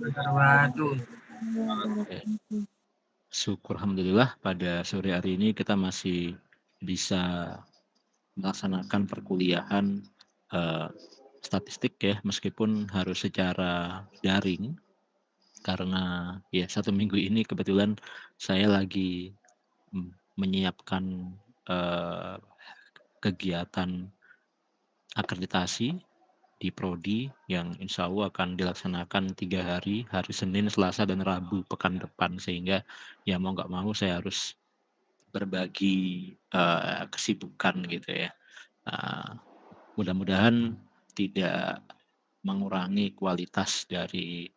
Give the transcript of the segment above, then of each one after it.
Waduh. Oke. Syukur alhamdulillah pada sore hari ini kita masih bisa melaksanakan perkuliahan, eee, statistik ya, meskipun harus secara daring karena ya 1 minggu ini kebetulan saya lagi, menyiapkan, eee, kegiatan akreditasi di prodi yang insya Allah akan dilaksanakan 3 hari, hari Senin, Selasa, dan Rabu pekan depan. Sehingga ya mau nggak mau saya harus berbagi, kesibukan gitu ya. Eee, Mudah-mudahan tidak mengurangi kualitas dari,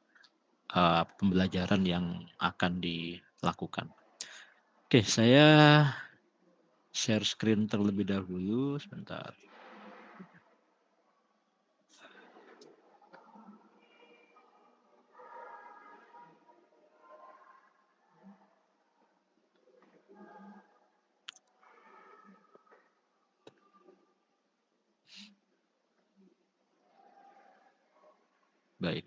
pembelajaran yang akan dilakukan. Oke, saya share screen terlebih dahulu, sebentar. Baik,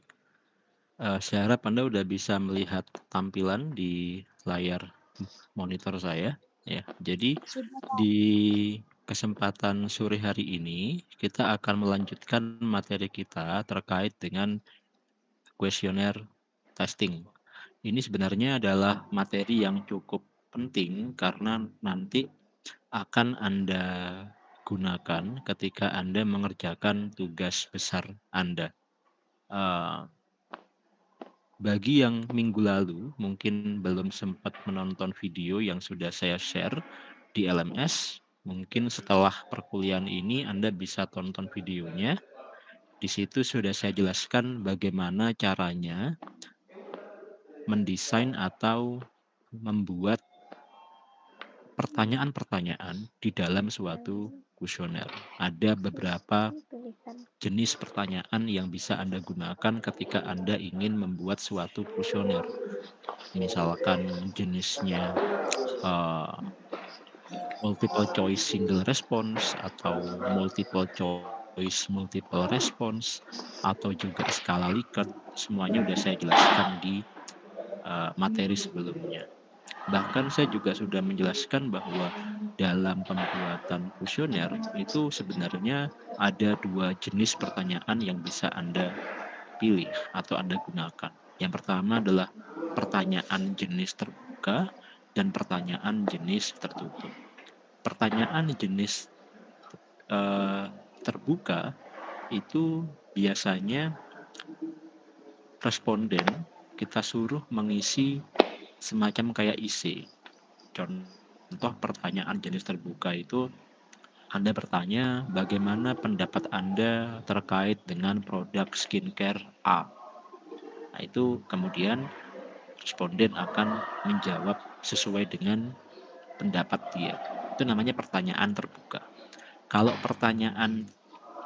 saya harap Anda udah bisa melihat tampilan di layar monitor saya, ya. Jadi Sudah, Kak. di kesempatan sore hari ini, kita akan melanjutkan materi kita terkait dengan kuesioner testing. Ini sebenarnya adalah materi yang cukup penting karena nanti akan Anda gunakan ketika Anda mengerjakan tugas besar Anda. Eee, Bagi yang minggu lalu mungkin belum sempat menonton video yang sudah saya share di LMS, mungkin setelah perkuliahan ini Anda bisa tonton videonya. Di situ sudah saya jelaskan bagaimana caranya mendesain atau membuat pertanyaan-pertanyaan di dalam suatu kuesioner. Ada beberapa jenis pertanyaan yang bisa Anda gunakan ketika Anda ingin membuat suatu kuesioner. Misalkan jenisnya, eee, multiple choice single response atau multiple choice multiple response atau juga skala Likert, semuanya udah saya jelaskan di, materi sebelumnya. Bahkan saya juga sudah menjelaskan bahwa dalam pembuatan kuesioner itu sebenarnya ada 2 jenis pertanyaan yang bisa Anda pilih atau Anda gunakan. Yang pertama adalah pertanyaan jenis terbuka dan pertanyaan jenis tertutup. Pertanyaan jenis, eee, terbuka itu biasanya responden kita suruh mengisi semacam kayak IC. Contoh pertanyaan jenis terbuka itu Anda bertanya, bagaimana pendapat Anda terkait dengan produk skincare A? Nah, itu kemudian responden akan menjawab sesuai dengan pendapat dia. Itu namanya pertanyaan terbuka. Kalau pertanyaan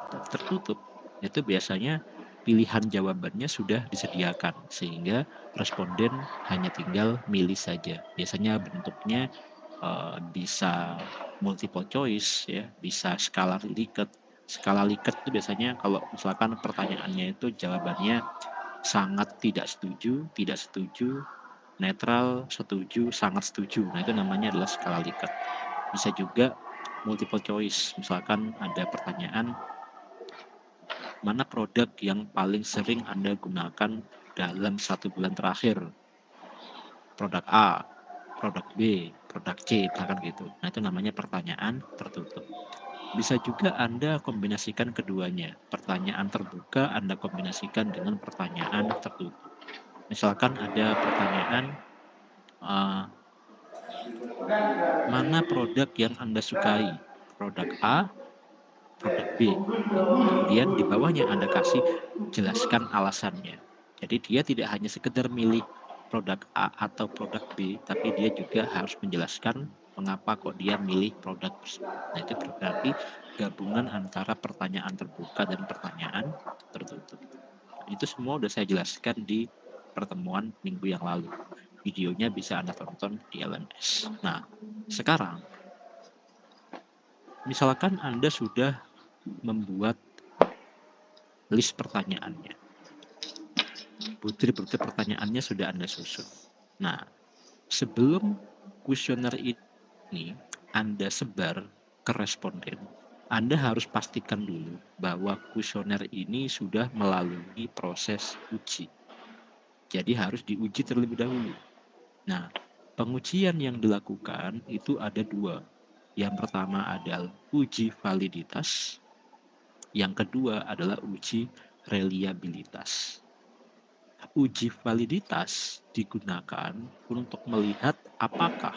tertutup, itu biasanya pilihan jawabannya sudah disediakan, sehingga responden hanya tinggal milih saja. Biasanya bentuknya bisa multiple choice ya, bisa skala Likert. Skala Likert itu biasanya kalau misalkan pertanyaannya itu jawabannya sangat tidak setuju, netral, setuju, sangat setuju. Nah, itu namanya adalah skala Likert. Bisa juga multiple choice. Misalkan ada pertanyaan, mana produk yang paling sering Anda gunakan dalam 1 bulan terakhir? Produk A, produk B, produk C, misalkan gitu. Nah, itu namanya pertanyaan tertutup. Bisa juga Anda kombinasikan keduanya. Pertanyaan terbuka Anda kombinasikan dengan pertanyaan tertutup. Misalkan ada pertanyaan, eee, mana produk yang Anda sukai? Produk A, produk B. Kemudian di bawahnya Anda kasih jelaskan alasannya. Jadi dia tidak hanya sekedar milih produk A atau produk B, tapi dia juga harus menjelaskan mengapa kok dia milih produk tersebut. Nah, itu berarti gabungan antara pertanyaan terbuka dan pertanyaan tertutup. Itu semua udah saya jelaskan di pertemuan minggu yang lalu. Videonya bisa Anda tonton di LMS. Nah, sekarang misalkan Anda sudah membuat list pertanyaannya. butir-butir pertanyaannya sudah Anda susun. Nah, sebelum kuesioner ini Anda sebar ke responden, Anda harus pastikan dulu bahwa kuesioner ini sudah melalui proses uji. Jadi harus diuji terlebih dahulu. Nah, pengujian yang dilakukan itu ada dua. Yang pertama adalah uji validitas, yang kedua adalah uji reliabilitas. Uji validitas digunakan untuk melihat apakah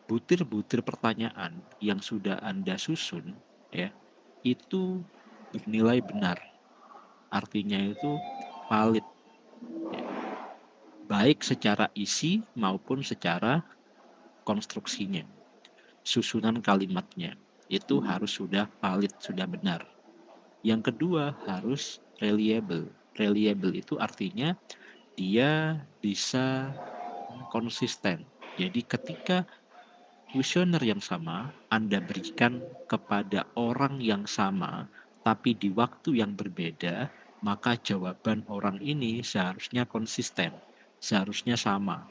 butir-butir pertanyaan yang sudah Anda susun ya itu bernilai benar. Artinya itu valid ya. Baik secara isi maupun secara konstruksinya. Susunan kalimatnya itu harus sudah valid, sudah benar. Yang kedua harus reliable. Reliable itu artinya dia bisa konsisten. Jadi ketika kuesioner yang sama Anda berikan kepada orang yang sama tapi di waktu yang berbeda, maka jawaban orang ini seharusnya konsisten, seharusnya sama.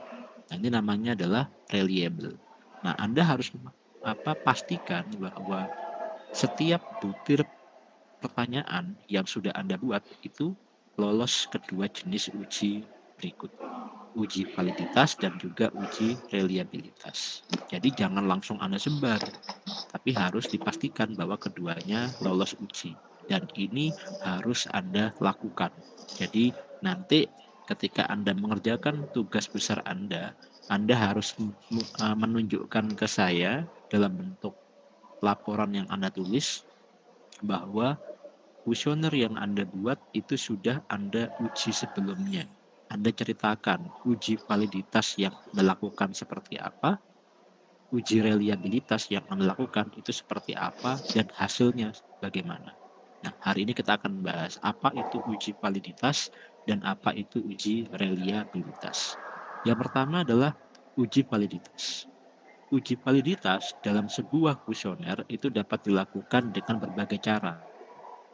Nah, ini namanya adalah reliable. Nah, Anda harus pastikan bahwa setiap butir pertanyaan yang sudah Anda buat itu lolos kedua jenis uji berikut. Uji validitas dan juga uji reliabilitas. Jadi jangan langsung Anda sebar, tapi harus dipastikan bahwa keduanya lolos uji. Dan ini harus Anda lakukan. Jadi nanti ketika Anda mengerjakan tugas besar Anda harus menunjukkan ke saya dalam bentuk laporan yang Anda tulis bahwa kuesioner yang Anda buat itu sudah Anda uji sebelumnya. Anda ceritakan uji validitas yang Anda lakukan seperti apa, uji reliabilitas yang Anda lakukan itu seperti apa, dan hasilnya bagaimana. Nah, hari ini kita akan bahas apa itu uji validitas dan apa itu uji reliabilitas. Yang pertama adalah uji validitas. Uji validitas dalam sebuah kuesioner itu dapat dilakukan dengan berbagai cara,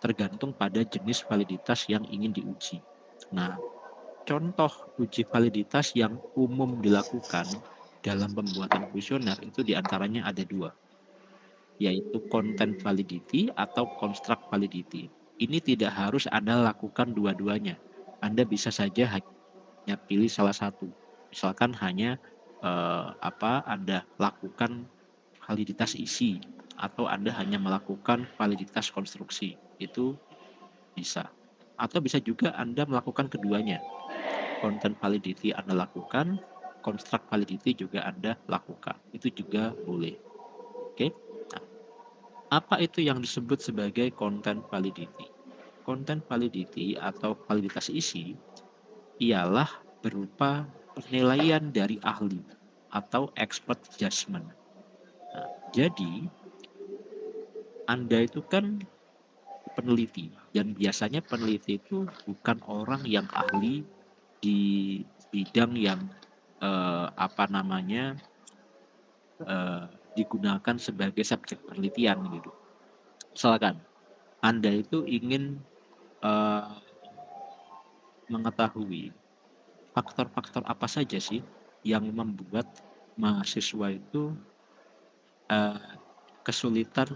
tergantung pada jenis validitas yang ingin diuji. Nah, contoh uji validitas yang umum dilakukan dalam pembuatan kuesioner itu diantaranya ada dua, yaitu content validity atau construct validity. Ini tidak harus Anda lakukan dua-duanya. Anda bisa saja hanya pilih salah satu. Misalkan hanya Anda lakukan validitas isi atau Anda hanya melakukan validitas konstruksi. Itu bisa. Atau bisa juga Anda melakukan keduanya. Content validity Anda lakukan, construct validity juga Anda lakukan. Itu juga boleh. Oke. Nah, apa itu yang disebut sebagai content validity? Content validity atau validitas isi ialah berupa penilaian dari ahli atau expert judgment. Nah, jadi Anda itu kan peneliti, dan biasanya peneliti itu bukan orang yang ahli di bidang yang digunakan sebagai subjek penelitian gitu. Misalkan Anda itu ingin mengetahui faktor-faktor apa saja sih yang membuat mahasiswa itu kesulitan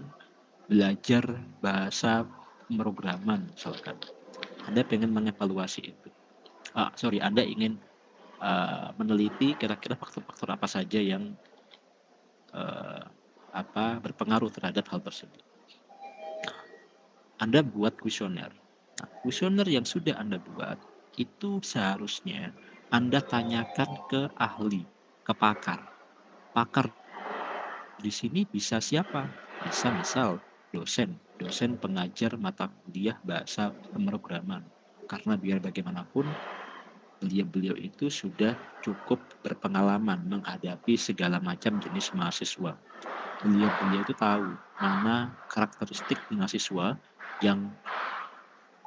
belajar bahasa pemrograman misalkan. Anda pengen mengevaluasi itu. Anda ingin meneliti kira-kira faktor-faktor apa saja yang berpengaruh terhadap hal tersebut. Anda buat kuesioner. Nah, kuesioner yang sudah Anda buat itu seharusnya Anda tanyakan ke ahli, ke pakar. Pakar di sini bisa siapa? Bisa misal dosen pengajar mata kuliah bahasa pemrograman. Karena biar bagaimanapun beliau itu sudah cukup berpengalaman menghadapi segala macam jenis mahasiswa. Beliau itu tahu mana karakteristik mahasiswa yang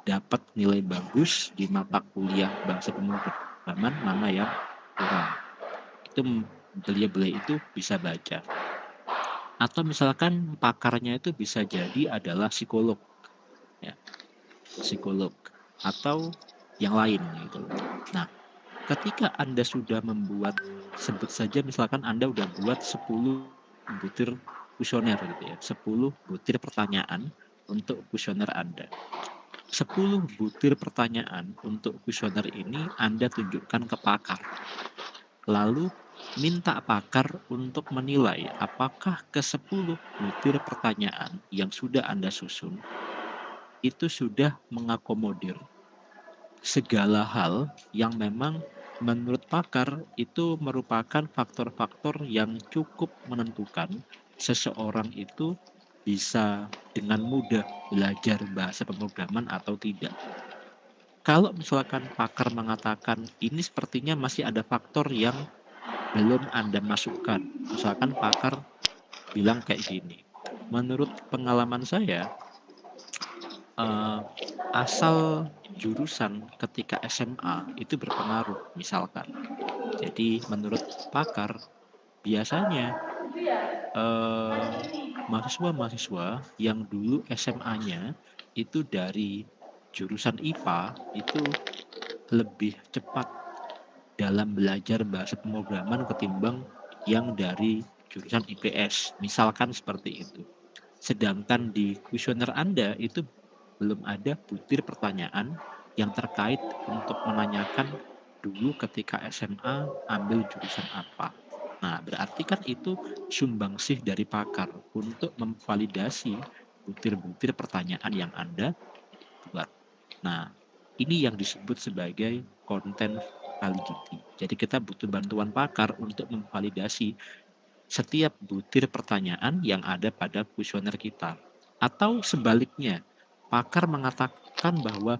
dapat nilai bagus di mata kuliah bahasa pemrograman, mana yang kurang. Itu beliau itu bisa baca. Atau misalkan pakarnya itu bisa jadi adalah psikolog, ya, psikolog. Atau yang lain gitu. Nah, ketika Anda sudah membuat, sebut saja misalkan Anda udah buat 10 butir kuesioner gitu ya, 10 butir pertanyaan untuk kuesioner Anda. 10 butir pertanyaan untuk kuesioner ini Anda tunjukkan ke pakar. Lalu minta pakar untuk menilai apakah ke-10 butir pertanyaan yang sudah Anda susun itu sudah mengakomodir segala hal yang memang menurut pakar itu merupakan faktor-faktor yang cukup menentukan seseorang itu bisa dengan mudah belajar bahasa pemrograman atau tidak. Kalau misalkan pakar mengatakan ini sepertinya masih ada faktor yang belum Anda masukkan. Misalkan pakar bilang kayak gini, menurut pengalaman saya, eee, asal jurusan ketika SMA itu berpengaruh misalkan. Jadi menurut pakar biasanya, eee, mahasiswa-mahasiswa yang dulu SMA-nya itu dari jurusan IPA itu lebih cepat dalam belajar bahasa pemrograman ketimbang yang dari jurusan IPS, misalkan seperti itu. Sedangkan di kuesioner Anda itu belum ada butir pertanyaan yang terkait untuk menanyakan dulu ketika SMA ambil jurusan apa. Nah, berarti kan itu sumbangsih dari pakar untuk memvalidasi butir-butir pertanyaan yang Anda buat. Nah, ini yang disebut sebagai content validity. Jadi kita butuh bantuan pakar untuk memvalidasi setiap butir pertanyaan yang ada pada kuesioner kita. Atau sebaliknya, pakar mengatakan bahwa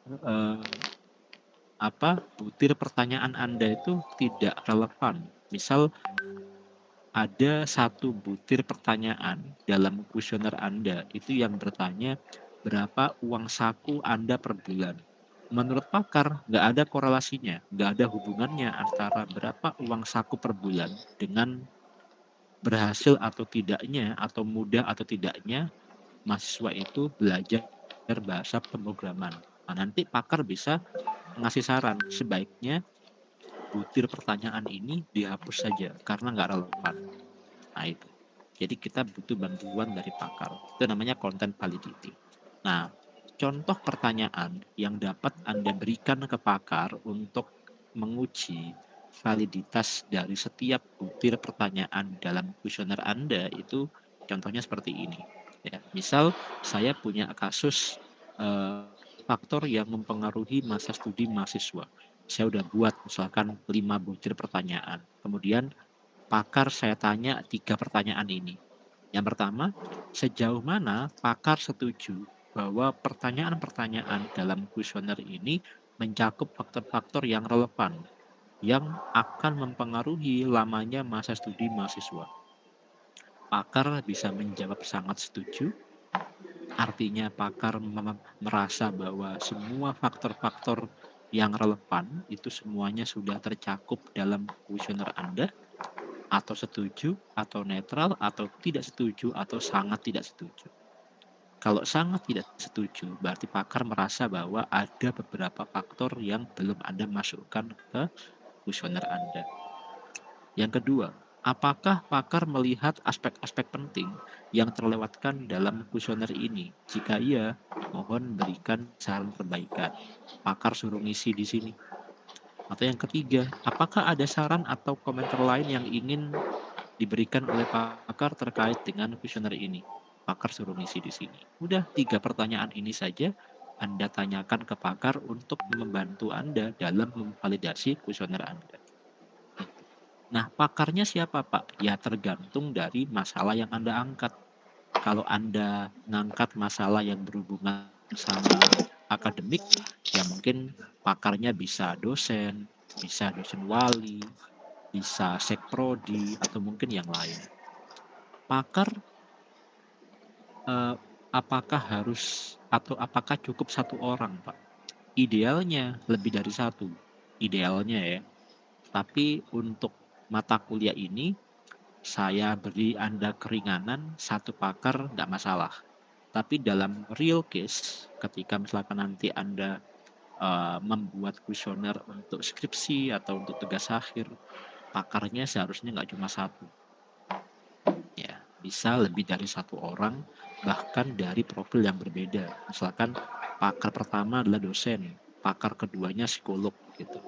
eh, butir pertanyaan Anda itu tidak relevan. Misal ada satu butir pertanyaan dalam kuesioner Anda itu yang bertanya berapa uang saku Anda per bulan. Menurut pakar, nggak ada korelasinya, nggak ada hubungannya antara berapa uang saku per bulan dengan berhasil atau tidaknya, atau mudah atau tidaknya mahasiswa itu belajar bahasa pemrograman. Nah, nanti pakar bisa ngasih saran, sebaiknya butir pertanyaan ini dihapus saja karena nggak relevan. Nah itu. Jadi kita butuh bantuan dari pakar. Itu namanya content validity. Nah, contoh pertanyaan yang dapat Anda berikan ke pakar untuk menguji validitas dari setiap butir pertanyaan dalam kuesioner Anda itu contohnya seperti ini. Ya, misal saya punya kasus eh, faktor yang mempengaruhi masa studi mahasiswa. Saya udah buat misalkan 5 butir pertanyaan. Kemudian pakar saya tanya 3 pertanyaan ini. Yang pertama, sejauh mana pakar setuju bahwa pertanyaan-pertanyaan dalam kuesioner ini mencakup faktor-faktor yang relevan yang akan mempengaruhi lamanya masa studi mahasiswa. Pakar bisa menjawab sangat setuju, artinya pakar merasa bahwa semua faktor-faktor yang relevan itu semuanya sudah tercakup dalam kuesioner Anda, atau setuju, atau netral, atau tidak setuju, atau sangat tidak setuju. Kalau sangat tidak setuju, berarti pakar merasa bahwa ada beberapa faktor yang belum Anda masukkan ke kuesioner Anda. Yang kedua, apakah pakar melihat aspek-aspek penting yang terlewatkan dalam kuesioner ini? Jika iya, mohon berikan saran perbaikan. Pakar suruh ngisi di sini. Atau yang ketiga, apakah ada saran atau komentar lain yang ingin diberikan oleh pakar terkait dengan kuesioner ini? Pakar suruh ngisi di sini. Udah 3 pertanyaan ini saja Anda tanyakan ke pakar untuk membantu Anda dalam memvalidasi kuesioner Anda. Nah, pakarnya siapa, Pak? Ya tergantung dari masalah yang Anda angkat. Kalau Anda ngangkat masalah yang berhubungan sama akademik, ya mungkin pakarnya bisa dosen wali, bisa sekprodi, atau mungkin yang lain. Pakar, eee, apakah harus atau apakah cukup satu orang, Pak? Idealnya lebih dari satu, idealnya ya. Tapi untuk mata kuliah ini, saya beri Anda keringanan, satu pakar nggak masalah. Tapi dalam real case, ketika misalkan nanti Anda membuat kuesioner untuk skripsi atau untuk tugas akhir, pakarnya seharusnya nggak cuma satu. Ya, bisa lebih dari satu orang, bahkan dari profil yang berbeda. Misalkan pakar pertama adalah dosen, pakar keduanya psikolog gitu.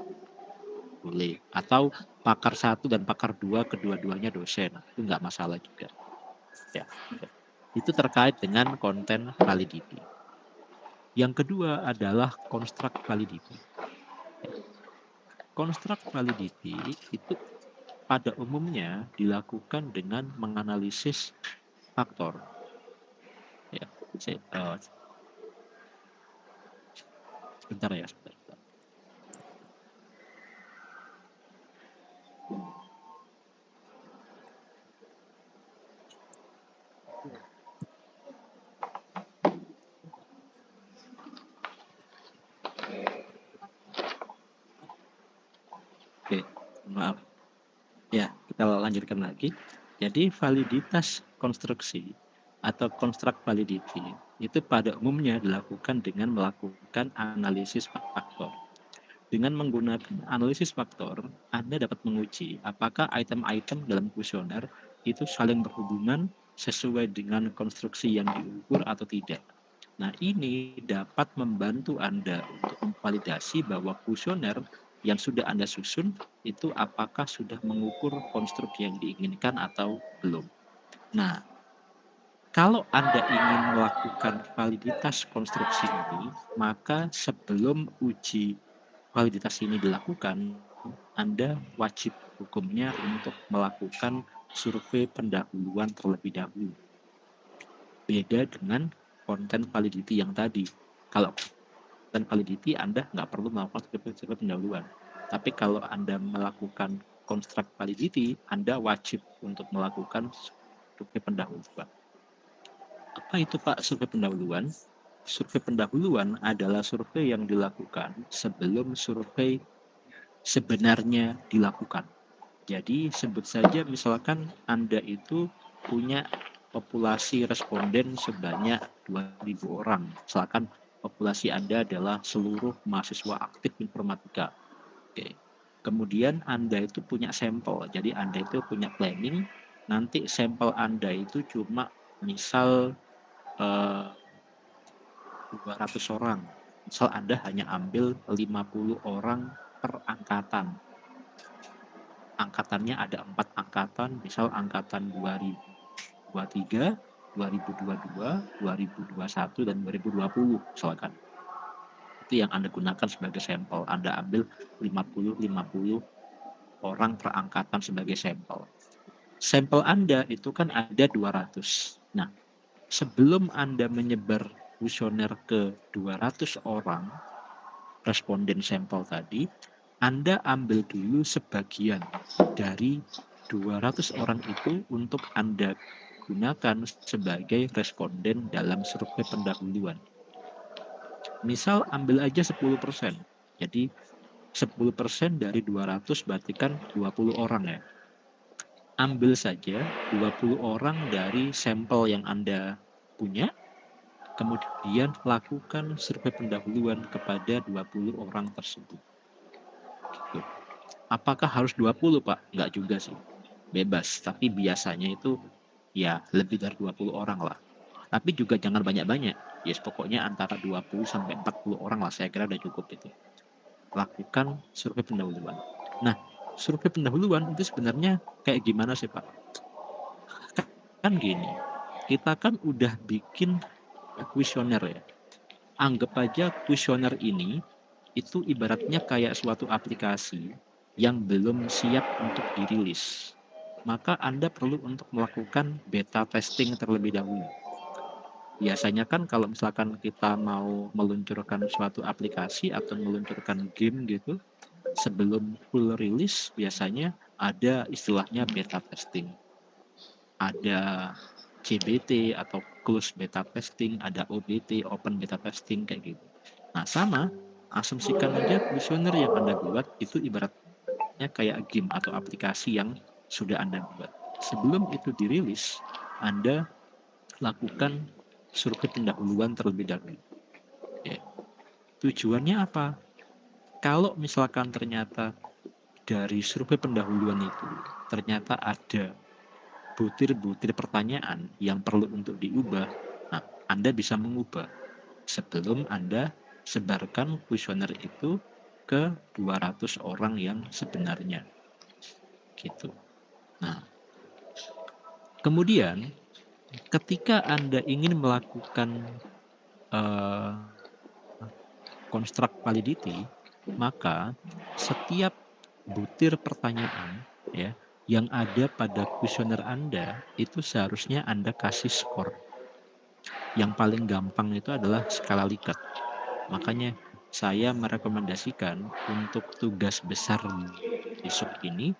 Boleh. Atau pakar satu dan pakar dua, kedua-duanya dosen. Itu nggak masalah juga. Ya. Itu terkait dengan konten validity. Yang kedua adalah construct validity. Construct validity itu pada umumnya dilakukan dengan menganalisis faktor. Ya, sebentar ya, sebentar. Oke, maaf. Ya, kita lanjutkan lagi. Jadi validitas konstruksi atau construct validity itu pada umumnya dilakukan dengan melakukan analisis faktor. Dengan menggunakan analisis faktor, Anda dapat menguji apakah item-item dalam kuesioner itu saling berhubungan sesuai dengan konstruksi yang diukur atau tidak. Nah, ini dapat membantu Anda untuk memvalidasi bahwa kuesioner yang sudah Anda susun itu apakah sudah mengukur konstruk yang diinginkan atau belum. Nah, kalau Anda ingin melakukan validitas konstruksi ini, maka sebelum uji validitas ini dilakukan, Anda wajib hukumnya untuk melakukan survei pendahuluan terlebih dahulu. Beda dengan konten validity yang tadi. Kalau konten validity Anda nggak perlu melakukan survei pendahuluan. Tapi kalau Anda melakukan construct validity, Anda wajib untuk melakukan survei pendahuluan. Apa itu Pak survei pendahuluan? Survei pendahuluan adalah survei yang dilakukan sebelum survei sebenarnya dilakukan. Jadi sebut saja misalkan Anda itu punya populasi responden sebanyak 2.000 orang. Misalkan populasi Anda adalah seluruh mahasiswa aktif informatika. Oke. Kemudian Anda itu punya sampel. Jadi Anda itu punya planning, nanti sampel Anda itu cuma misal 200 orang. Misal Anda hanya ambil 50 orang per angkatan. Angkatannya ada 4 angkatan, misal angkatan 2023, 2022, 2021, dan 2020 misalkan. Itu yang Anda gunakan sebagai sampel. Anda ambil 50 orang per angkatan sebagai sampel. Sampel Anda itu kan ada 200. Nah, sebelum Anda menyebar kuesioner ke 200 orang responden sampel tadi, Anda ambil dulu sebagian dari 200 orang itu untuk Anda gunakan sebagai responden dalam survei pendahuluan. Misal ambil aja 10%. Jadi 10% dari 200 berarti kan 20 orang ya. Ambil saja 20 orang dari sampel yang Anda punya, kemudian lakukan survei pendahuluan kepada 20 orang tersebut. Gitu. Apakah harus 20 Pak? Enggak juga sih. Bebas, tapi biasanya itu ya lebih dari 20 orang lah. Tapi juga jangan banyak-banyak. Yes, pokoknya antara 20 sampai 40 orang lah, saya kira udah cukup itu. Lakukan survei pendahuluan. Nah, survei pendahuluan itu sebenarnya kayak gimana sih Pak? Kan gini, kita kan udah bikin kuesioner ya. Anggap aja kuesioner ini itu ibaratnya kayak suatu aplikasi yang belum siap untuk dirilis. Maka Anda perlu untuk melakukan beta testing terlebih dahulu. Biasanya kan kalau misalkan kita mau meluncurkan suatu aplikasi atau meluncurkan game gitu, sebelum full release biasanya ada istilahnya beta testing. Ada CBT atau close beta testing, ada OBT, open beta testing kayak gitu. Nah, sama, asumsikan aja kuesioner yang Anda buat itu ibaratnya kayak game atau aplikasi yang sudah Anda buat. Sebelum itu dirilis, Anda lakukan survei pendahuluan terlebih dahulu. Oke. Tujuannya apa? Kalau misalkan ternyata dari survei pendahuluan itu ternyata ada butir-butir pertanyaan yang perlu untuk diubah, nah, Anda bisa mengubah sebelum Anda sebarkan kuesioner itu ke 200 orang yang sebenarnya. Gitu. Nah, kemudian ketika Anda ingin melakukan eh, construct validity, maka setiap butir pertanyaan ya yang ada pada kuesioner Anda itu seharusnya Anda kasih skor. Yang paling gampang itu adalah skala Likert. Makanya saya merekomendasikan untuk tugas besar besok ini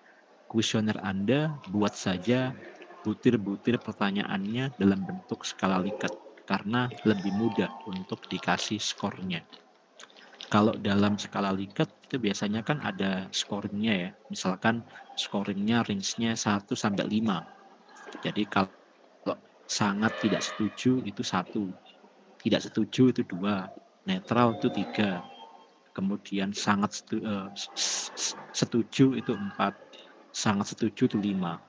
kuesioner Anda buat saja butir-butir pertanyaannya dalam bentuk skala Likert karena lebih mudah untuk dikasih skornya. Kalau dalam skala Likert itu biasanya kan ada scoringnya ya. Misalkan scoringnya range-nya 1 sampai 5. Jadi kalau sangat tidak setuju itu 1, tidak setuju itu 2, netral itu 3, kemudian sangat setuju itu 4, sangat setuju itu 5.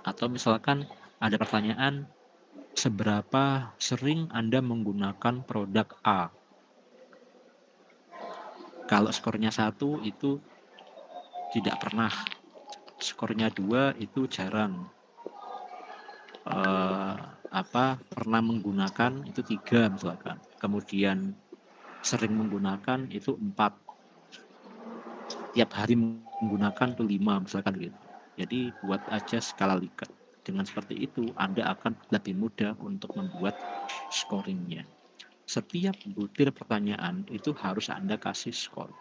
Atau misalkan ada pertanyaan, seberapa sering Anda menggunakan produk A? Kalau skornya 1 itu tidak pernah, skornya 2 itu jarang, pernah menggunakan itu 3 misalkan, kemudian sering menggunakan itu 4, tiap hari menggunakan itu 5 misalkan gitu. Jadi buat aja skala Likert. Dengan seperti itu Anda akan lebih mudah untuk membuat scoringnya. Setiap butir pertanyaan itu harus Anda kasih skor.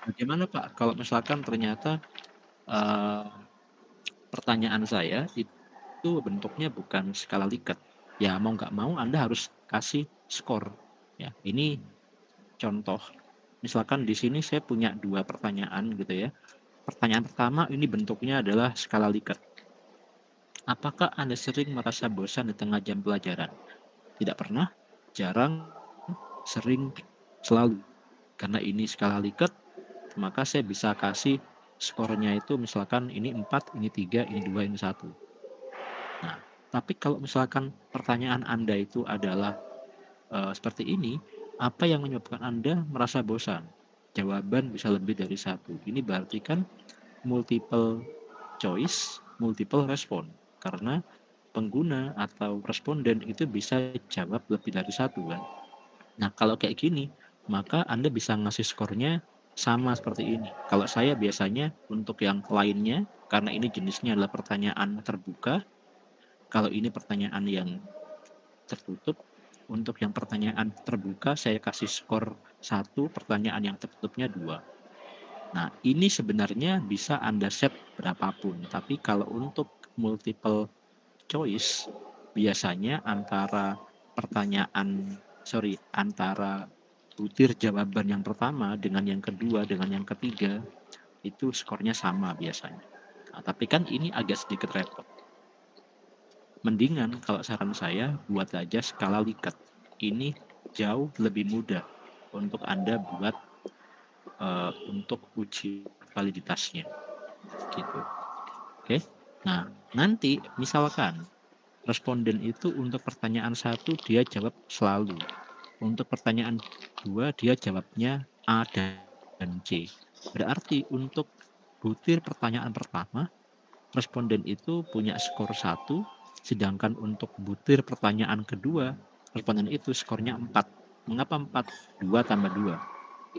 Bagaimana Pak kalau misalkan ternyata uh, pertanyaan saya itu bentuknya bukan skala Likert? Ya mau nggak mau Anda harus kasih skor. Ya, ini contoh. Misalkan di sini saya punya 2 pertanyaan gitu ya. Pertanyaan pertama ini bentuknya adalah skala Likert. Apakah Anda sering merasa bosan di tengah jam pelajaran? Tidak pernah, jarang, sering, selalu. Karena ini skala Likert, maka saya bisa kasih skornya itu misalkan ini 4, ini 3, ini 2, ini 1. Nah, tapi kalau misalkan pertanyaan Anda itu adalah seperti ini, apa yang menyebabkan Anda merasa bosan? Jawaban bisa lebih dari 1. Ini berarti kan multiple choice, multiple respon. Karena pengguna atau responden itu bisa jawab lebih dari 1 kan. Nah, kalau kayak gini, maka Anda bisa ngasih skornya sama seperti ini. Kalau saya biasanya untuk yang lainnya, karena ini jenisnya adalah pertanyaan terbuka, kalau ini pertanyaan yang tertutup, untuk yang pertanyaan terbuka saya kasih skor 1, pertanyaan yang tertutupnya 2. Nah, ini sebenarnya bisa Anda set berapapun, tapi kalau untuk multiple choice biasanya antara butir jawaban yang pertama dengan yang kedua dengan yang ketiga itu skornya sama biasanya. Nah, tapi kan ini agak sedikit repot. Mendingan kalau saran saya buat aja skala Likert. Ini jauh lebih mudah untuk Anda buat untuk uji validitasnya gitu. Oke. Nah, nanti misalkan responden itu untuk pertanyaan 1 dia jawab selalu. Untuk pertanyaan 2 dia jawabnya A dan C. Berarti untuk butir pertanyaan pertama, responden itu punya skor 1, sedangkan untuk butir pertanyaan kedua, responden itu skornya 4. Mengapa 4? 2 tambah 2,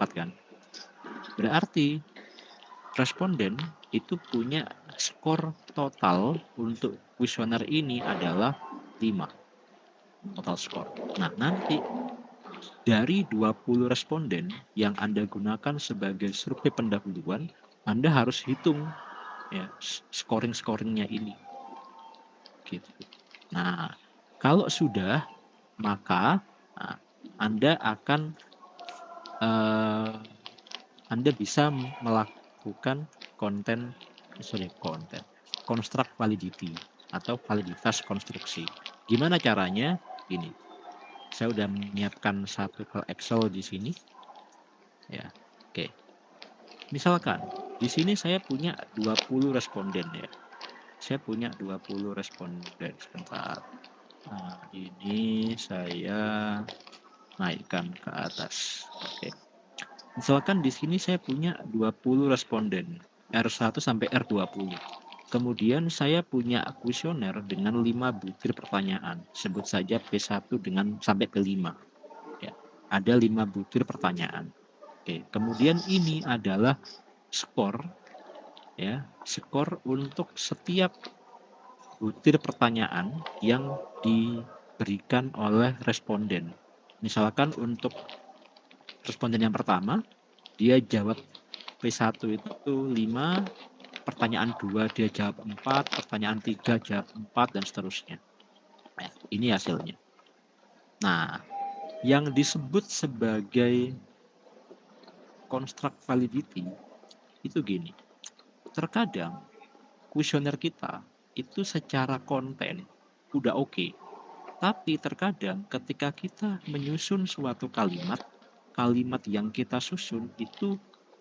4 kan? Berarti responden itu punya skor total untuk kuesioner ini adalah 5 total skor. Nah, nanti dari 20 responden yang Anda gunakan sebagai survei pendahuluan, Anda harus hitung ya scoring-scoringnya ini. Gitu. Nah, kalau sudah, maka Anda akan Anda bisa melakukan construct validity atau validitas konstruksi. Gimana caranya? Ini. Saya udah menyiapkan satu file Excel di sini. Ya, oke. Misalkan di sini saya punya 20 responden ya. Saya punya 20 responden. Sebentar. Nah, ini saya naikkan ke atas. Oke. Misalkan di sini saya punya 20 responden, R1 sampai R20. Kemudian saya punya kuesioner dengan 5 butir pertanyaan. Sebut saja P1 dengan sampai P5. Ya, ada 5 butir pertanyaan. Oke, kemudian ini adalah skor ya, skor untuk setiap butir pertanyaan yang diberikan oleh responden. Misalkan untuk responden yang pertama, dia jawab P1 itu 5, pertanyaan 2 dia jawab 4, pertanyaan 3 jawab 4, dan seterusnya. Nah, ini hasilnya. Nah, yang disebut sebagai construct validity itu gini. Terkadang kuesioner kita itu secara konten udah oke. Tapi terkadang ketika kita menyusun suatu kalimat, kalimat yang kita susun itu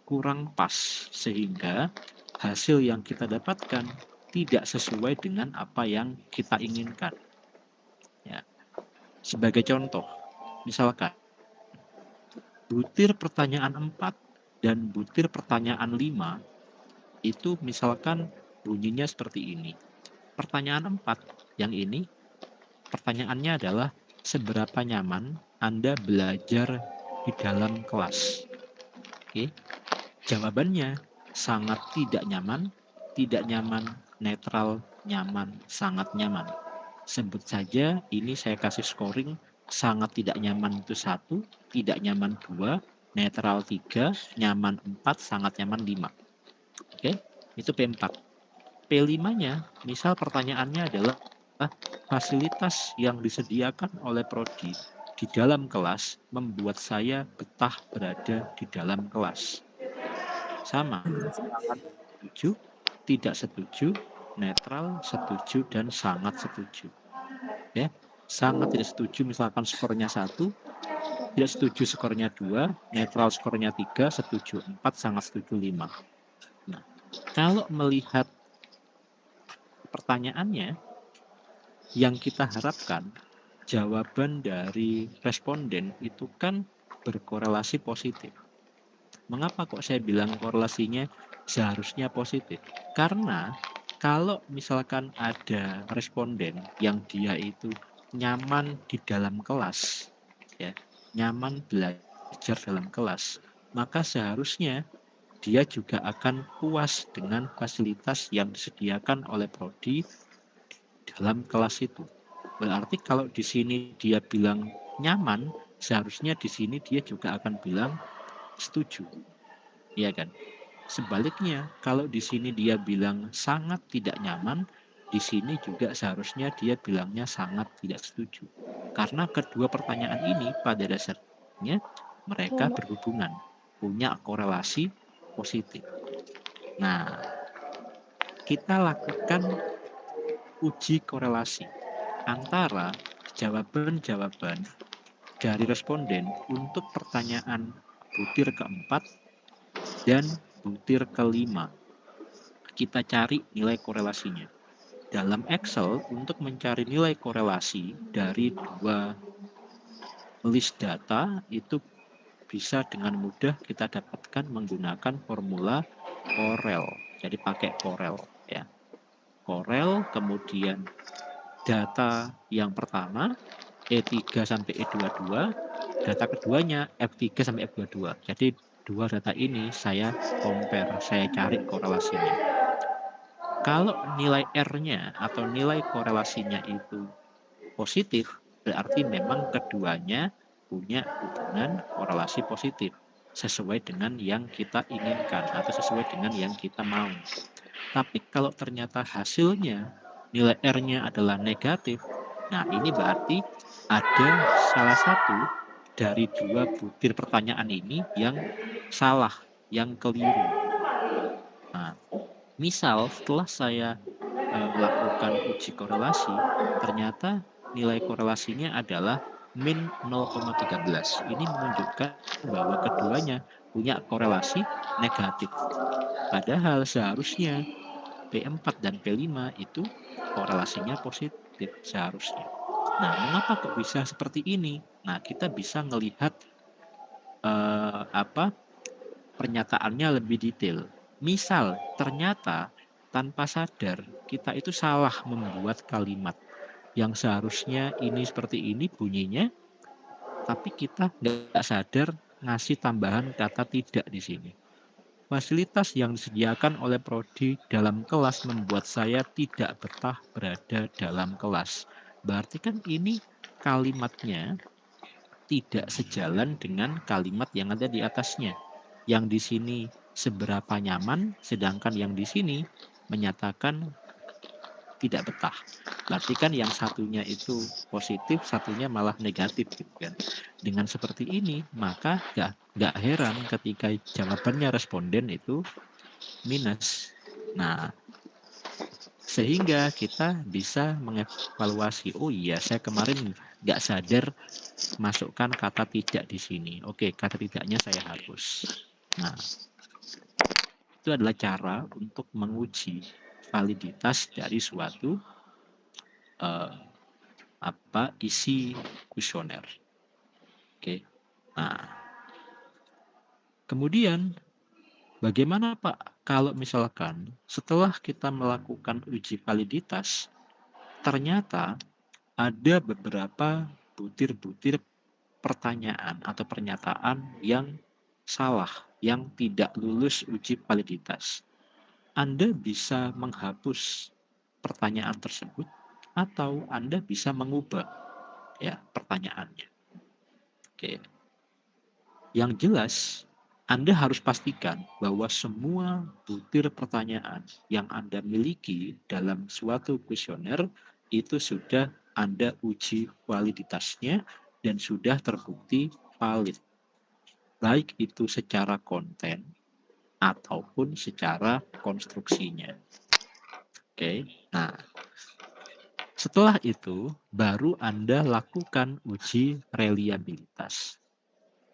kurang pas sehingga hasil yang kita dapatkan tidak sesuai dengan apa yang kita inginkan. Ya. Sebagai contoh, misalkan butir pertanyaan 4 dan butir pertanyaan 5 itu misalkan bunyinya seperti ini. Pertanyaan 4 yang ini, pertanyaannya adalah seberapa nyaman Anda belajar di dalam kelas? Oke. Jawabannya sangat tidak nyaman, netral, nyaman, sangat nyaman. Sebut saja ini saya kasih scoring sangat tidak nyaman itu 1, tidak nyaman 2, netral 3, nyaman 4, sangat nyaman 5. Oke, itu P4. P5-nya, misal pertanyaannya adalah fasilitas yang disediakan oleh prodi di dalam kelas membuat saya betah berada di dalam kelas. Sama, sangat setuju, tidak setuju, netral, setuju, dan sangat setuju. Ya, sangat tidak setuju misalkan skornya 1, tidak setuju skornya 2, netral skornya 3, setuju 4, sangat setuju 5. Nah, kalau melihat pertanyaannya, yang kita harapkan jawaban dari responden itu kan berkorelasi positif. Mengapa kok saya bilang korelasinya seharusnya positif? Karena kalau misalkan ada responden yang dia itu nyaman di dalam kelas, ya, nyaman belajar dalam kelas, maka seharusnya dia juga akan puas dengan fasilitas yang disediakan oleh prodi dalam kelas itu. Berarti kalau di sini dia bilang nyaman, seharusnya di sini dia juga akan bilang setuju. Iya kan? Sebaliknya, kalau di sini dia bilang sangat tidak nyaman, di sini juga seharusnya dia bilangnya sangat tidak setuju. Karena kedua pertanyaan ini pada dasarnya mereka berhubungan, punya korelasi positif. Nah, kita lakukan uji korelasi antara jawaban-jawaban dari responden untuk pertanyaan butir keempat dan butir kelima. Kita cari nilai korelasinya. Dalam Excel, untuk mencari nilai korelasi dari dua list data itu bisa dengan mudah kita dapatkan menggunakan formula Corel. Jadi pakai Corel ya. Corel, kemudian data yang pertama E3 sampai E22, data keduanya F3 sampai F22. Jadi dua data ini saya compare, saya cari korelasinya. Kalau nilai R-nya atau nilai korelasinya itu positif, berarti memang keduanya punya hubungan korelasi positif sesuai dengan yang kita inginkan atau sesuai dengan yang kita mau. Tapi kalau ternyata hasilnya nilai R-nya adalah negatif, nah ini berarti ada salah satu dari dua butir pertanyaan ini yang salah, yang keliru. Nah, misal setelah saya melakukan uji korelasi, ternyata nilai korelasinya adalah min 0,13. Ini menunjukkan bahwa keduanya punya korelasi negatif. Padahal seharusnya P4 dan P5 itu korelasinya positif seharusnya. Nah, mengapa kok bisa seperti ini? Nah, kita bisa melihat pernyataannya lebih detail. Misal, ternyata tanpa sadar kita itu salah membuat kalimat yang seharusnya ini seperti ini bunyinya, tapi kita nggak sadar ngasih tambahan kata tidak di sini. Fasilitas yang disediakan oleh prodi dalam kelas membuat saya tidak betah berada dalam kelas. Berarti kan ini kalimatnya tidak sejalan dengan kalimat yang ada di atasnya. Yang di sini seberapa nyaman, sedangkan yang di sini menyatakan tidak betah. Berarti kan yang satunya itu positif, satunya malah negatif gitu kan. Dengan seperti ini, maka nggak heran ketika jawabannya responden itu minus. Nah, sehingga kita bisa mengevaluasi, oh iya saya kemarin nggak sadar masukkan kata tidak di sini. Oke, kata tidaknya saya hapus. Nah, itu adalah cara untuk menguji validitas dari suatu eh, isi kuesioner. Oke. Nah, kemudian bagaimana Pak kalau misalkan setelah kita melakukan uji validitas ternyata ada beberapa butir-butir pertanyaan atau pernyataan yang salah, yang tidak lulus uji validitas. Anda bisa menghapus pertanyaan tersebut atau Anda bisa mengubah ya pertanyaannya. Oke. Yang jelas Anda harus pastikan bahwa semua butir pertanyaan yang Anda miliki dalam suatu kuesioner itu sudah Anda uji validitasnya dan sudah terbukti valid. Baik itu secara konten ataupun secara konstruksinya. Oke. Nah, setelah itu baru Anda lakukan uji reliabilitas.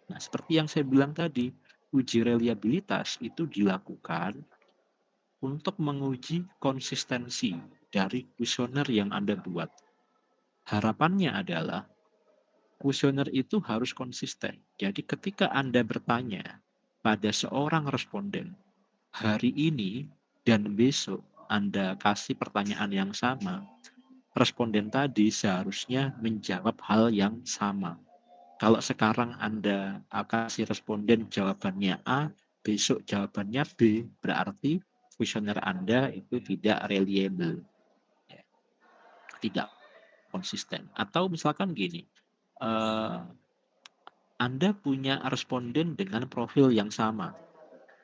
Nah, seperti yang saya bilang tadi, uji reliabilitas itu dilakukan untuk menguji konsistensi dari kuesioner yang Anda buat. Harapannya adalah kuesioner itu harus konsisten. Jadi ketika Anda bertanya pada seorang responden, hari ini dan besok Anda kasih pertanyaan yang sama, responden tadi seharusnya menjawab hal yang sama. Kalau sekarang Anda kasih responden jawabannya A, besok jawabannya B, berarti kuesioner Anda itu tidak reliable, ya, tidak konsisten. Atau misalkan gini, eh, Anda punya responden dengan profil yang sama.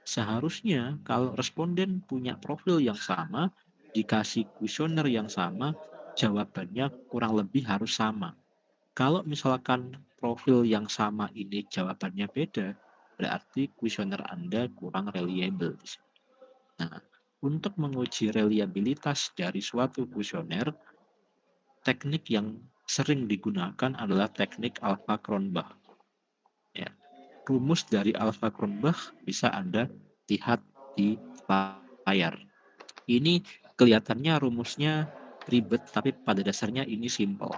Seharusnya kalau responden punya profil yang sama, dikasih kuesioner yang sama, jawabannya kurang lebih harus sama. Kalau misalkan profil yang sama ini jawabannya beda, berarti kuesioner Anda kurang reliable. Nah, untuk menguji reliabilitas dari suatu kuesioner, teknik yang sering digunakan adalah teknik Alpha-Kronbach. Ya. Rumus dari Alpha-Kronbach bisa Anda lihat di layar. Ini kelihatannya rumusnya ribet, tapi pada dasarnya ini simple.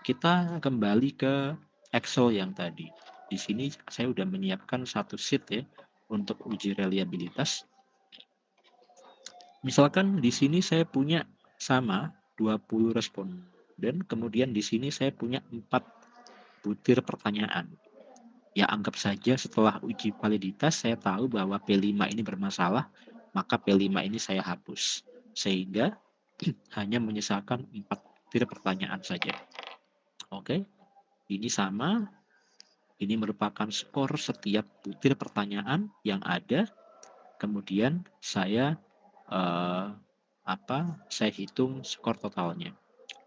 Kita kembali ke Excel yang tadi. Di sini saya sudah menyiapkan satu sheet ya untuk uji reliabilitas. Misalkan di sini saya punya sama 20 responden, kemudian di sini saya punya 4 butir pertanyaan. Ya anggap saja setelah uji validitas saya tahu bahwa P5 ini bermasalah, maka P5 ini saya hapus. Sehingga hanya menyisakan 4 butir pertanyaan saja. Oke, ini sama. Ini merupakan skor setiap butir pertanyaan yang ada. Kemudian saya saya hitung skor totalnya.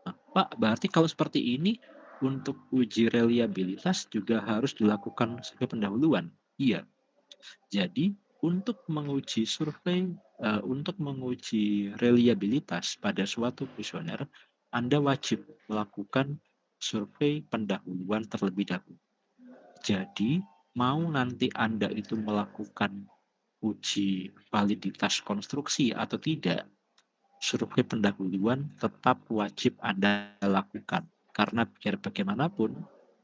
Nah, Pak, berarti kalau seperti ini untuk uji reliabilitas juga harus dilakukan sebagai pendahuluan. Iya. Jadi untuk menguji survei, untuk menguji reliabilitas pada suatu kuesioner, Anda wajib melakukan survei pendahuluan terlebih dahulu. Jadi, mau nanti Anda itu melakukan uji validitas konstruksi atau tidak, survei pendahuluan tetap wajib Anda lakukan. Karena biar bagaimanapun,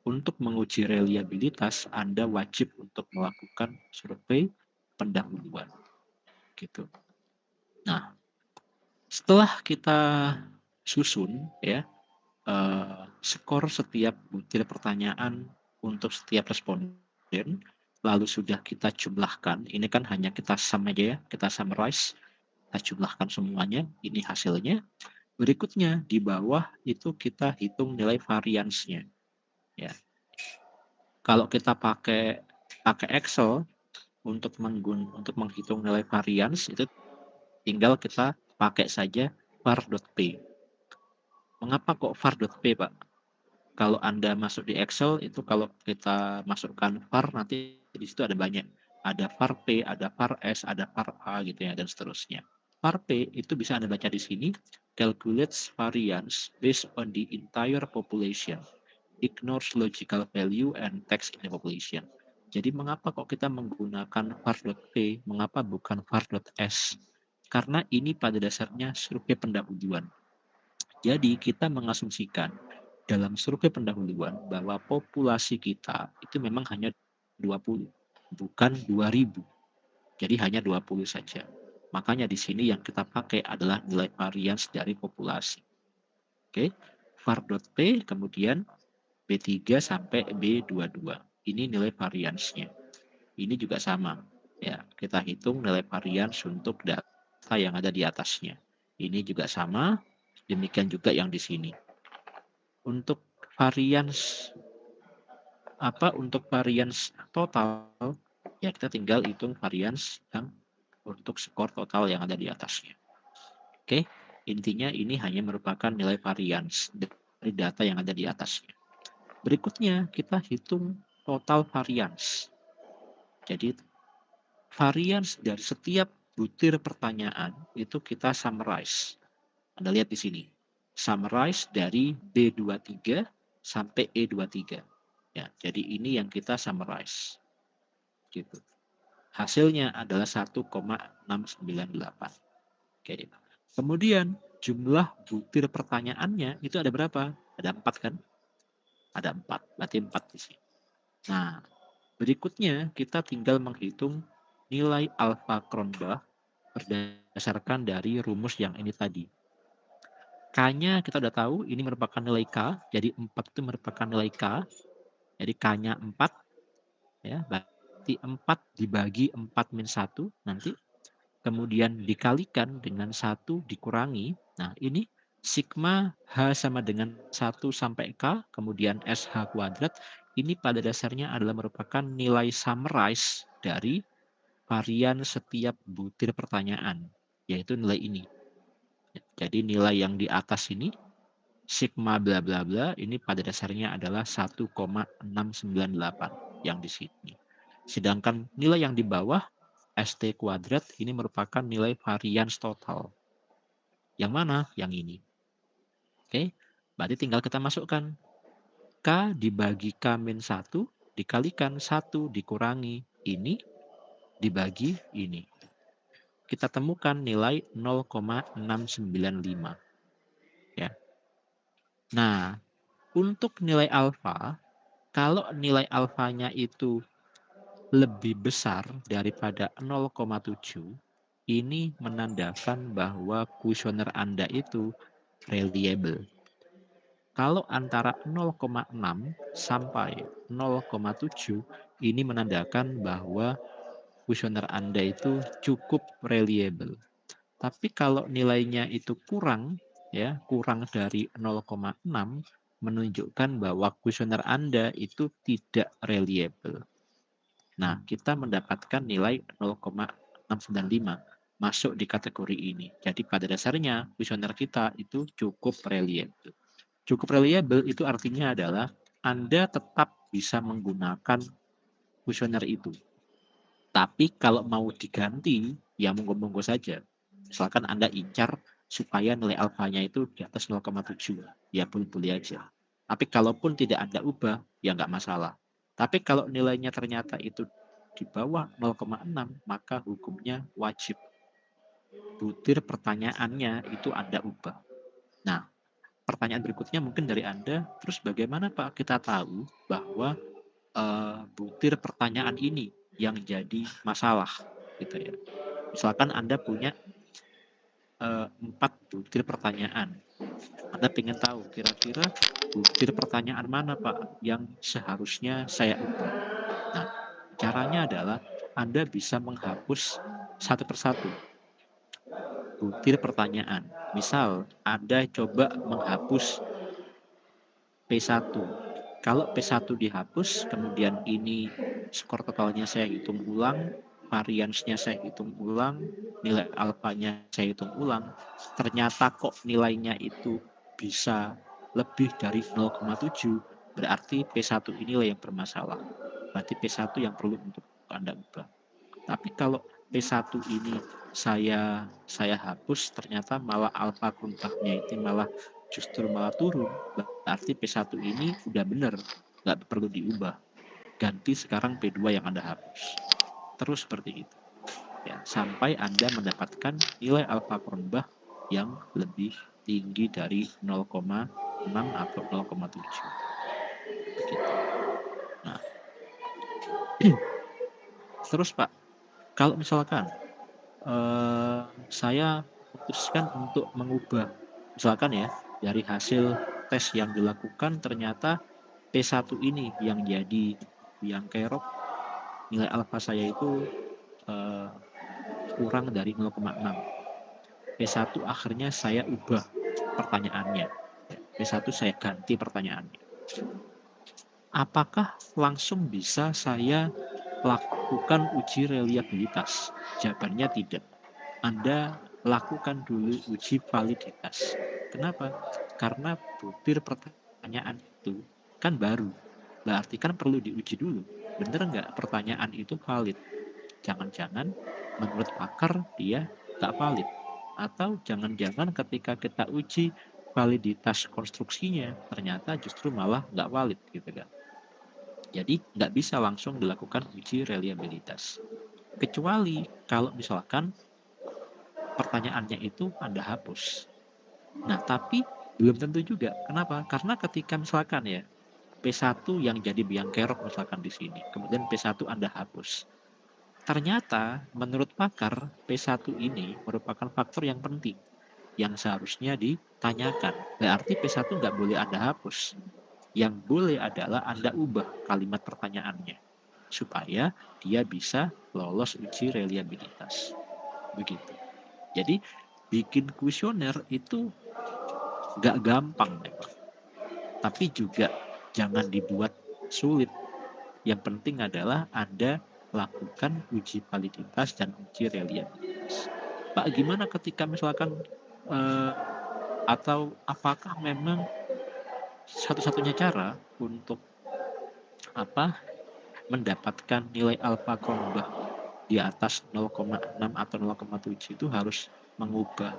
untuk menguji reliabilitas, Anda wajib untuk melakukan survei pendahuluan. Gitu. Nah, setelah kita susun ya skor setiap butir pertanyaan untuk setiap responden, lalu sudah kita jumlahkan. Ini kan hanya kita sum aja ya, kita summarize, kita jumlahkan semuanya, ini hasilnya. Berikutnya di bawah itu kita hitung nilai variansnya. Ya. Kalau kita pakai Excel untuk menghitung nilai varians itu tinggal kita pakai saja var.p. Mengapa kok var.p, Pak? Kalau Anda masuk di Excel itu kalau kita masukkan var nanti di situ ada banyak. Ada var P, ada var S, ada var A gitu ya dan seterusnya. Var P itu bisa Anda baca di sini, calculates variance based on the entire population, ignores logical value and text in the population. Jadi mengapa kok kita menggunakan var.p, mengapa bukan var.s? Karena ini pada dasarnya survei pendahuluan. Jadi kita mengasumsikan dalam survei pendahuluan bahwa populasi kita itu memang hanya 20, bukan 2000. Jadi hanya 20 saja. Makanya di sini yang kita pakai adalah nilai varians dari populasi. Oke, var.p kemudian B3 sampai B22. Ini nilai variansnya. Ini juga sama. Ya, kita hitung nilai varians untuk data yang ada di atasnya. Ini juga sama. Demikian juga yang di sini. Untuk varians total ya kita tinggal hitung varians yang untuk skor total yang ada di atasnya. Oke, intinya ini hanya merupakan nilai varians dari data yang ada di atasnya. Berikutnya kita hitung total varians. Jadi varians dari setiap butir pertanyaan itu kita summarize. Anda lihat di sini. Summarize dari B23 sampai E23. Ya, jadi ini yang kita summarize. Gitu. Hasilnya adalah 1,698. Oke. Kemudian jumlah butir pertanyaannya itu ada berapa? Ada 4 kan? Ada 4. Berarti 4 di sini. Nah, berikutnya kita tinggal menghitung nilai alfa Kronbach berdasarkan dari rumus yang ini tadi. K-nya kita udah tahu ini merupakan nilai K, jadi 4 itu merupakan nilai K. Jadi K-nya 4 ya, berarti 4 dibagi 4 min 1 nanti kemudian dikalikan dengan 1 dikurangi. Nah, ini sigma H sama dengan 1 sampai K, kemudian SH kuadrat. Ini pada dasarnya adalah merupakan nilai summarize dari varian setiap butir pertanyaan, yaitu nilai ini. Jadi nilai yang di atas ini sigma bla bla bla ini pada dasarnya adalah 1,698 yang di sini. Sedangkan nilai yang di bawah ST kuadrat ini merupakan nilai varians total. Yang mana? Yang ini. Oke, berarti tinggal kita masukkan. K dibagi K min 1 dikalikan 1 dikurangi ini dibagi ini. Kita temukan nilai 0,695. Ya. Nah, untuk nilai alfa, kalau nilai alfanya itu lebih besar daripada 0,7, ini menandakan bahwa kuesioner Anda itu reliable. Kalau antara 0,6 sampai 0,7, ini menandakan bahwa kuesioner Anda itu cukup reliable. Tapi kalau nilainya itu kurang, ya kurang dari 0,6, menunjukkan bahwa kuesioner Anda itu tidak reliable. Nah, kita mendapatkan nilai 0,695 masuk di kategori ini. Jadi pada dasarnya kuesioner kita itu cukup reliable. Cukup reliable itu artinya adalah Anda tetap bisa menggunakan kuesioner itu. Tapi kalau mau diganti, ya monggo-monggo saja. Misalkan Anda incar supaya nilai alfanya itu di atas 0,7, ya boleh-boleh aja. Tapi kalaupun tidak Anda ubah, ya nggak masalah. Tapi kalau nilainya ternyata itu di bawah 0,6, maka hukumnya wajib. Butir pertanyaannya itu Anda ubah. Nah, pertanyaan berikutnya mungkin dari Anda, terus bagaimana Pak kita tahu bahwa butir pertanyaan ini yang jadi masalah gitu ya. Misalkan Anda punya 4 butir pertanyaan. Anda ingin tahu kira-kira butir pertanyaan mana Pak yang seharusnya saya ubah. Nah, caranya adalah Anda bisa menghapus satu persatu butir pertanyaan. Misal, Anda coba menghapus P1. Kalau P1 dihapus, kemudian ini skor totalnya saya hitung ulang, variansnya saya hitung ulang, nilai alfanya saya hitung ulang, ternyata kok nilainya itu bisa lebih dari 0,7, berarti P1 inilah yang bermasalah. Berarti P1 yang perlu untuk Anda ubah. Tapi kalau P1 ini saya hapus, ternyata malah alfa kontaknya itu justru malah turun, berarti P1 ini udah benar, nggak perlu diubah, ganti sekarang P2 yang Anda hapus, terus seperti itu ya, sampai Anda mendapatkan nilai alfa Kronbach yang lebih tinggi dari 0,6 atau 0,7 begitu. Nah, terus Pak, kalau misalkan saya memutuskan untuk mengubah, misalkan ya, dari hasil tes yang dilakukan ternyata P1 ini yang jadi yang kerok, nilai alfa saya itu kurang dari 0,6. P1 akhirnya saya ubah pertanyaannya. P1 saya ganti pertanyaannya. Apakah langsung bisa saya lakukan uji reliabilitas? Jawabannya tidak. Anda lakukan dulu uji validitas. Kenapa? Karena butir pertanyaan itu kan baru. Berarti kan perlu diuji dulu. Bener nggak pertanyaan itu valid? Jangan-jangan menurut pakar dia nggak valid. Atau jangan-jangan ketika kita uji validitas konstruksinya, ternyata justru malah nggak valid gitu kan. Jadi nggak bisa langsung dilakukan uji reliabilitas. Kecuali kalau misalkan pertanyaannya itu Anda hapus. Nah, tapi belum tentu juga. Kenapa? Karena ketika misalkan ya, P1 yang jadi biang kerok misalkan di sini, kemudian P1 Anda hapus. Ternyata menurut pakar, P1 ini merupakan faktor yang penting yang seharusnya ditanyakan. Berarti P1 nggak boleh Anda hapus. Yang boleh adalah Anda ubah kalimat pertanyaannya supaya dia bisa lolos uji reliabilitas. Begitu. Jadi bikin kuesioner itu gak gampang memang. Tapi juga jangan dibuat sulit. Yang penting adalah Anda lakukan uji validitas dan uji reliabilitas. Pak, gimana ketika misalkan atau apakah memang satu-satunya cara untuk mendapatkan nilai alfa Kronbach di atas 0,6 atau 0,7 itu harus mengubah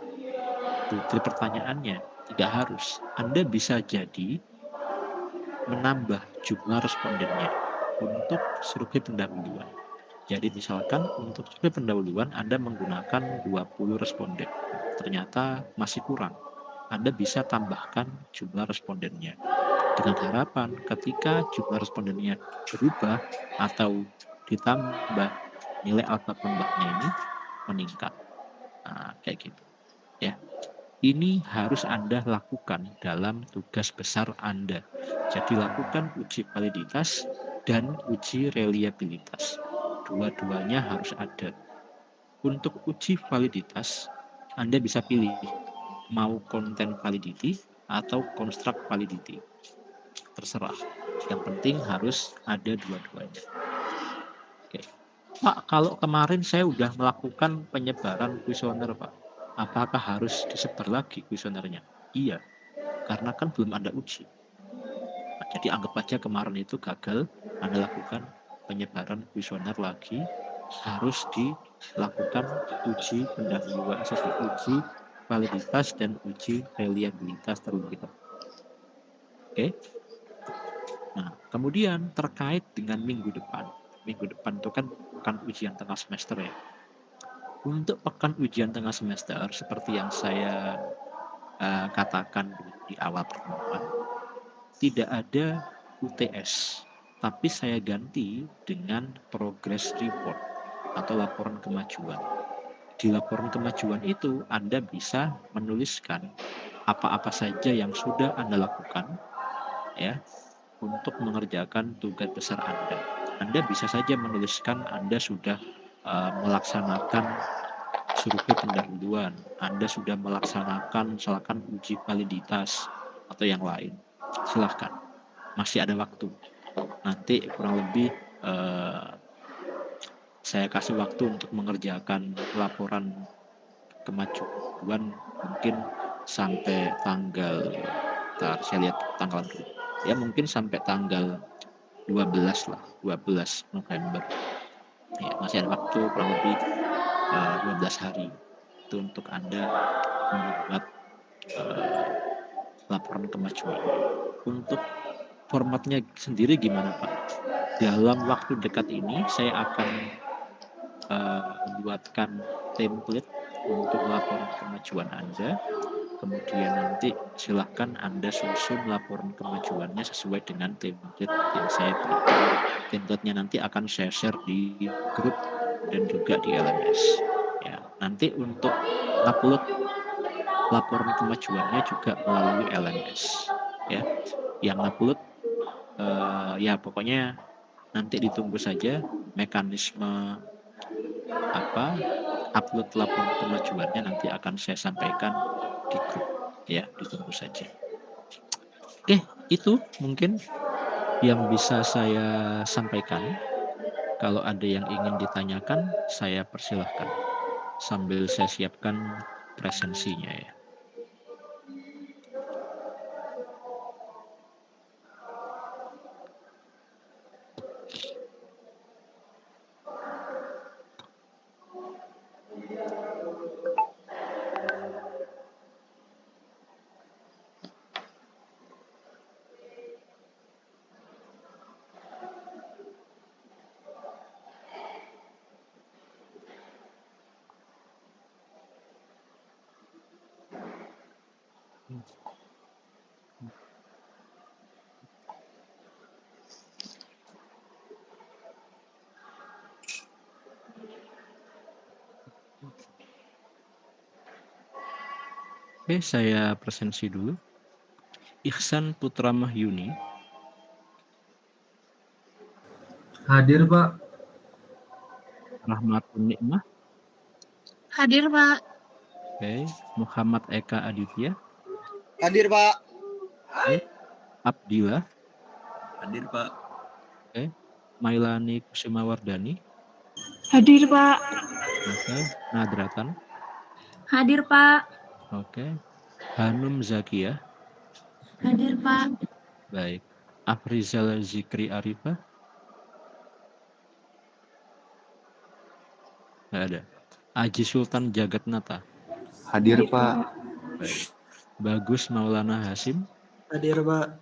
butir pertanyaannya? Tidak harus. Anda bisa jadi menambah jumlah respondennya untuk survei pendahuluan. Jadi misalkan untuk survei pendahuluan Anda menggunakan 20 responden. Ternyata masih kurang. Anda bisa tambahkan jumlah respondennya. Dengan harapan ketika jumlah respondennya berubah atau ditambah, nilai alfa Kronbachnya ini meningkat. Nah, kayak gitu. Ya. Ini harus Anda lakukan dalam tugas besar Anda. Jadi lakukan uji validitas dan uji reliabilitas. Dua-duanya harus ada. Untuk uji validitas, Anda bisa pilih mau content validity atau construct validity. Terserah. Yang penting harus ada dua-duanya. Oke. Pak, kalau kemarin saya sudah melakukan penyebaran kuesioner, Pak, apakah harus disebar lagi kuesionernya? Iya, karena kan belum ada uji. Nah, jadi anggap aja kemarin itu gagal, Anda lakukan penyebaran kuesioner lagi, harus dilakukan uji pendahuluan, uji validitas dan uji reliabilitas terlebih dahulu. Oke? Nah, kemudian terkait dengan minggu depan. Minggu depan itu kan pekan ujian tengah semester ya. Untuk pekan ujian tengah semester, seperti yang saya katakan di awal pertemuan, tidak ada UTS, tapi saya ganti dengan progress report atau laporan kemajuan. Di laporan kemajuan itu Anda bisa menuliskan apa-apa saja yang sudah Anda lakukan ya untuk mengerjakan tugas besar Anda. Anda bisa saja menuliskan Anda sudah melaksanakan survei pendahuluan, Anda sudah melaksanakan misalkan uji validitas atau yang lain. Silahkan, masih ada waktu. Nanti kurang lebih saya kasih waktu untuk mengerjakan laporan kemajuan mungkin sampai tanggal, saya lihat tanggal dulu. Ya mungkin sampai tanggal 12 lah, 12 November. Ya, masih ada waktu kurang lebih 12 hari itu untuk Anda membuat laporan kemajuan. Untuk formatnya sendiri gimana Pak? Dalam waktu dekat ini saya akan membuatkan template untuk laporan kemajuan Anda. Kemudian nanti silahkan Anda susun laporan kemajuannya sesuai dengan template yang saya berikan. Template-nya nanti akan saya share di grup dan juga di LMS. Ya, nanti untuk upload laporan kemajuannya juga melalui LMS. Ya, yang upload ya pokoknya nanti ditunggu saja mekanisme upload laporan kemajuannya nanti akan saya sampaikan di grup. Ya, ditunggu saja. Oke, itu mungkin yang bisa saya sampaikan. Kalau ada yang ingin ditanyakan, saya persilahkan. Sambil saya siapkan presensinya ya. Oke, saya presensi dulu. Ihsan Putra Mahyuni. Hadir, Pak. Rahmatun Nikmah. Hadir, Pak. Oke, Muhammad Eka Aditya. Hadir, Pak. Oke, Abdillah. Hadir, Pak. Oke, Mailani Kusumawardani. Hadir, Pak. Oke, Nadratan. Hadir, Pak. Oke, Hanum Zakia. Hadir, Pak. Baik, Afrizal Zikri Arifah. Nggak ada. Aji Sultan Jagatnata. Hadir, Pak. Baik. Bagus Maulana Hasim. Hadir, Pak.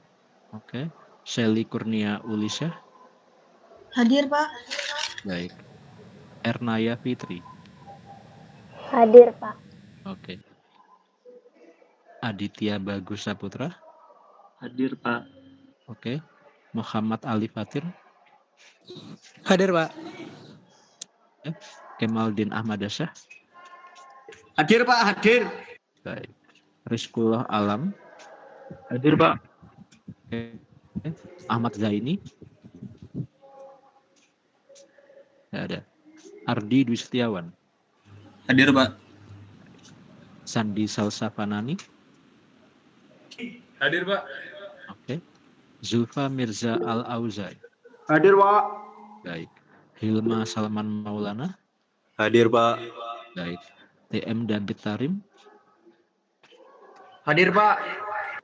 Oke. Shelly Kurnia Ulisya. Hadir, Pak. Baik. Ernaya Fitri. Hadir, Pak. Oke. Aditya Bagus Saputra. Hadir, Pak. Oke. Muhammad Ali Fatir. Hadir, Pak. Kemaldin Ahmad Syah. Hadir, Pak. Hadir. Baik. Rizkullah Alam. Hadir, Pak. Oke. Ahmad Zaini. Nggak ada. Ardi Dwi Setiawan. Hadir, Pak. Sandi Salsafanani. Hadir, Pak. Oke. Zulfa Mirza Al-Auzai. Hadir, Pak. Baik. Hilma Salman Maulana. Hadir, Pak. Baik. TM David Tarim. Hadir, Pak.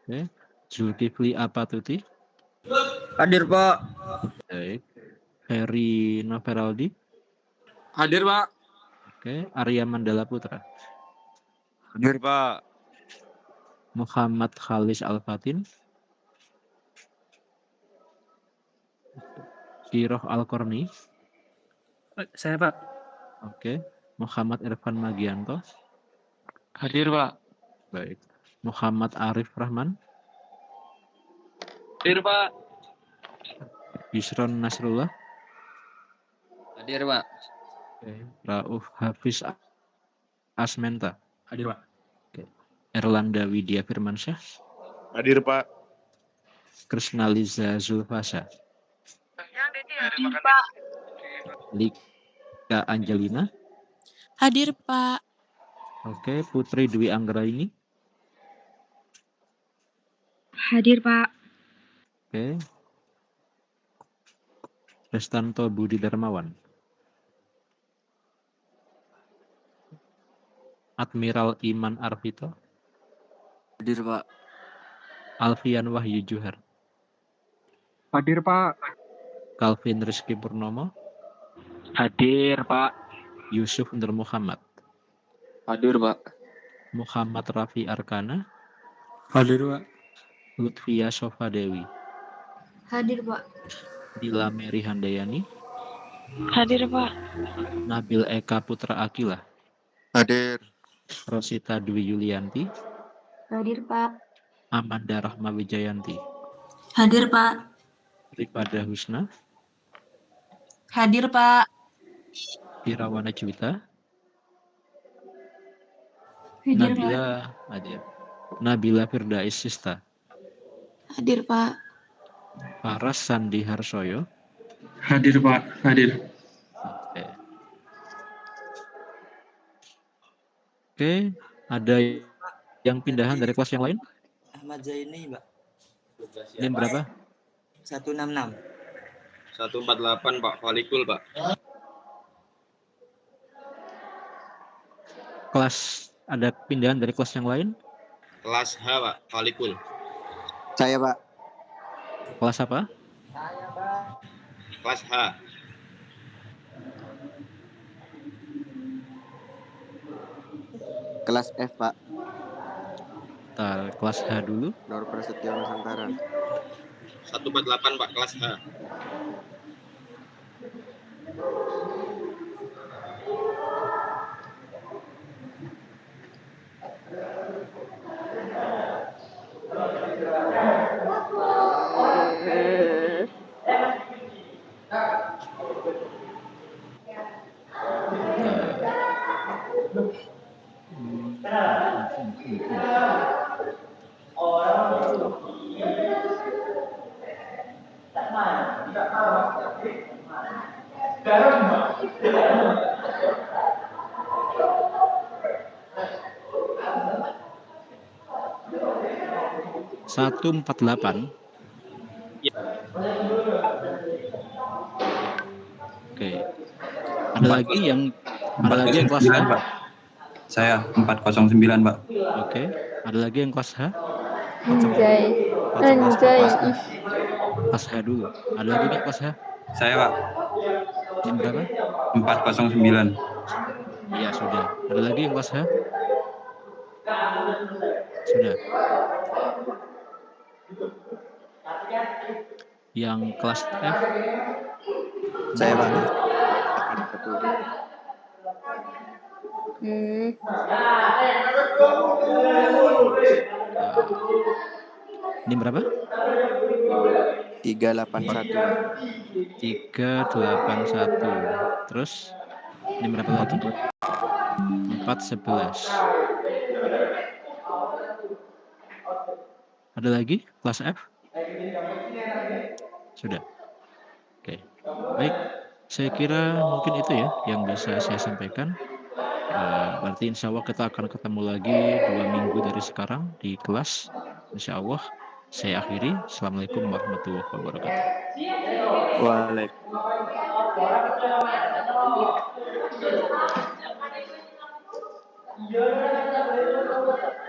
Oke. Zulkifli Apatuti. Hadir, Pak. Baik. Ferry Noveraldi. Hadir, Pak. Oke. Arya Mandala Putra. Hadir, Pak. Muhammad Khalis Al-Fatin. Siroh Al-Qarni. Saya, Pak. Oke. Muhammad Irfan Magianto. Hadir, Pak. Baik. Muhammad Arif Rahman. Hadir, Pak. Yusron Nasrullah. Hadir, Pak. Oke. Rauf Hafiz Asmenta. Hadir, Pak. Oke. Erlanda Widya Firmansyah. Hadir, Pak. Krisnaliza Zulfasa. Hadir, Pak. Lika Angelina. Hadir, Pak. Oke. Putri Dwi Anggraini. Hadir, Pak. Oke. Restanto Budi Darmawan. Admiral Iman Arvito. Hadir, Pak. Alfian Wahyu Juhar. Hadir, Pak. Calvin Rizky Purnomo. Hadir, Pak. Yusuf Nur Muhammad. Hadir, Pak. Muhammad Rafi Arkana. Hadir, Pak. Lutfia Sofa Dewi. Hadir, Pak. Dila Meri Handayani. Hadir, Pak. Nabil Eka Putra Akila. Hadir. Rosita Dwi Yulianti. Hadir, Pak. Amanda Rahma Wijayanti. Hadir, Pak. Ripada Husna. Hadir, Pak. Irawana Juwita. Hadir, Pak. Nabila hadir. Nabila Firdais Sista. Hadir, Pak. Paras Sandi Harsoyo. Hadir, Pak. Hadir. Oke. Oke, ada yang pindahan dari kelas yang lain? Ahmad Zaini, Pak. Ini berapa? 166. 148, Pak. Falikul, Pak. Kelas ada pindahan dari kelas yang lain? Kelas H, Pak. Falikul. Saya, Pak. Kelas apa? Kelas H. Kelas F, Pak. Bentar, kelas H dulu. Nur Prasetyo Nusantara. 148, Pak. Kelas H. Satu 148. Oke. Ada lagi yang kelas H? Pak. Saya 409, Pak. Oke. Ada lagi yang kelas H? Anjay. Kelas H dulu. Ada lagi yang kelas H? Saya, Pak. Yang berapa? 409. Iya, sudah. Ada lagi yang kelas H? Sudah. Yang kelas F? Saya, Pak. Ini berapa? 381, Pak. 381. Terus ini berapa lagi? 411. Ada lagi kelas F? Sudah. Oke. Baik. Saya kira mungkin itu ya yang bisa saya sampaikan. Berarti insya Allah kita akan ketemu lagi 2 minggu dari sekarang di kelas. Insya Allah. Saya akhiri. Assalamualaikum warahmatullahi wabarakatuh. Waalaikumsalam.